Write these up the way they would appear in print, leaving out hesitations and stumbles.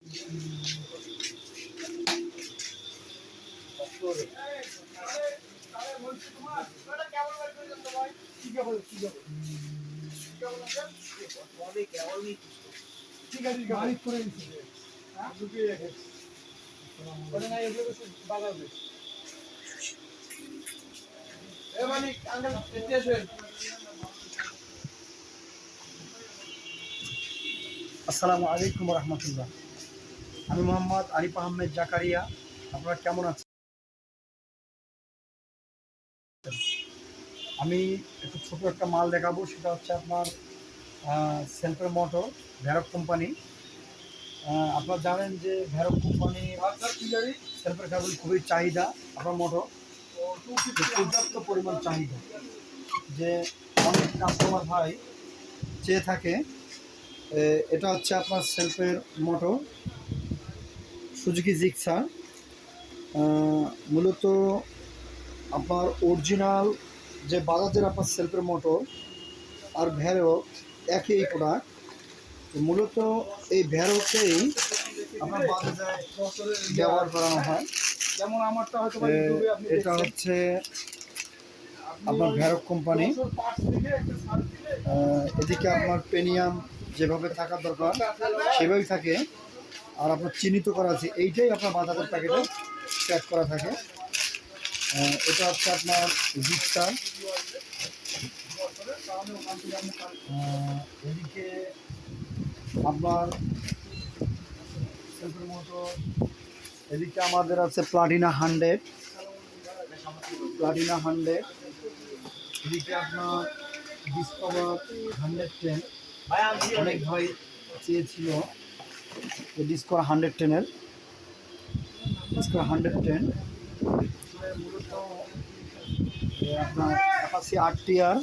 ঠিক আছে মালিক করে দিচ্ছে ঢুকিয়ে রেখে ওটা না এগুলো বাগাবে এ মালিক আঙ্কেল এতে আসেন। আসসালামু আলাইকুম রহমতুল্লাহ। আমি মোহাম্মদ আরিফ আহমেদ জাকারিয়া। আপনারা কেমন আছেন? আমি একটু ছোট একটা মাল দেখাবো, সেটা হচ্ছে আপনার সেলফের মোটর, ভ্যারক কোম্পানি। আপনারা জানেন যে ভ্যারক কোম্পানির সেলফের কাগজ খুবই চাহিদা। আপনার মোটর পর্যাপ্ত পরিমাণ চাহিদা, যে অনেক কাস্টমার ভাই চেয়ে থাকে। এটা হচ্ছে আপনার সেলফের মোটর, সুজুকি জিক্সার। মূলত আপনার অরিজিনাল যে বাজাজের আপনার সেলফের মোটর আর ভ্যারক একই প্রোডাক্ট। মূলত এই ভ্যারককেই আপনার বাজাজে ব্যবহার করানো হয়। যেমন আমারটা হয়তো এটা হচ্ছে আপনার ভ্যারক কোম্পানি। এদিকে আপনার পেনিয়াম যেভাবে থাকার দরকার সেভাবেই থাকে, আর আপনার চিহ্নিত করা আছে, এইটাই আপনার বাজাজের প্যাকেটে প্যাক করা থাকে। এটা হচ্ছে আপনার জিক্সার। এদিকে আপনার সেলফের মতো এদিকে আমাদের আছে প্লাটিনা 100, এদিকে আপনার ডিসকভার 110। অনেক ভাই চেয়েছিল ডিসকভার 110 মূলত আপনার অ্যাপাচি আরটিআর।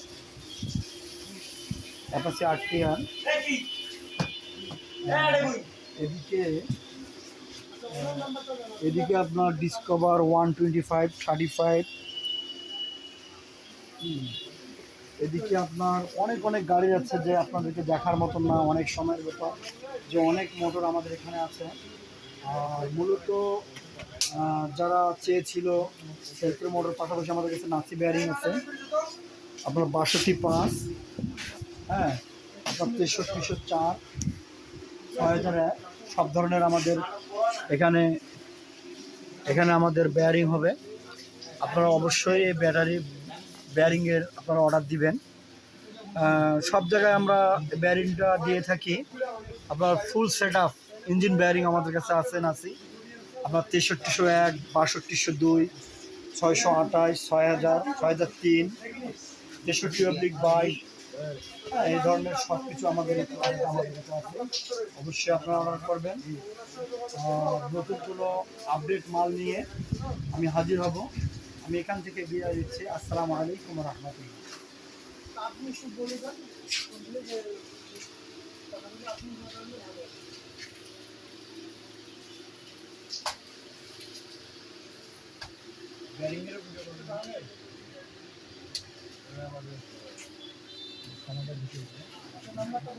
এদিকে আপনার ডিসকভার 125, 35। এদিকে আপনার অনেক গাড়ি আছে যে আপনাদেরকে দেখার মতন না, অনেক সময়ের ব্যাপার, যে অনেক মোটর আমাদের এখানে আছে। আর মূলত যারা চেয়েছিল সেলফের মোটর, পাশাপাশি আমাদের কাছে নাসি বেয়ারিং আছে আপনার 62.5, হ্যাঁ, আপনার 6304, 6001, সব ধরনের আমাদের এখানে আমাদের বেয়ারিং হবে। আপনারা অবশ্যই এই বেয়ারিংয়ের আপনারা অর্ডার দিবেন। সব জায়গায় আমরা বেয়ারিংটা দিয়ে থাকি। আপনার full set up engine bearing আমাদের কাছে আছে নাসি, আপনার 6301, 6202, 628, 6000, 6003, 63/22। এই ধরনের সব কিছু আমাদের কাছে আছে। অবশ্যই আপনারা অর্ডার করবেন। নতুন কোনো আপডেট মাল নিয়ে আমি হাজির হব। আমি এখান থেকে বিদায় দিচ্ছি। আসসালামু আলাইকুম রহমতুল্লাহ। আপনি শুধু বলে দেন ব্যারিংয়ের ভিডিও করতে পারবে আমাদের সমাধান দিতে নাম্বারটা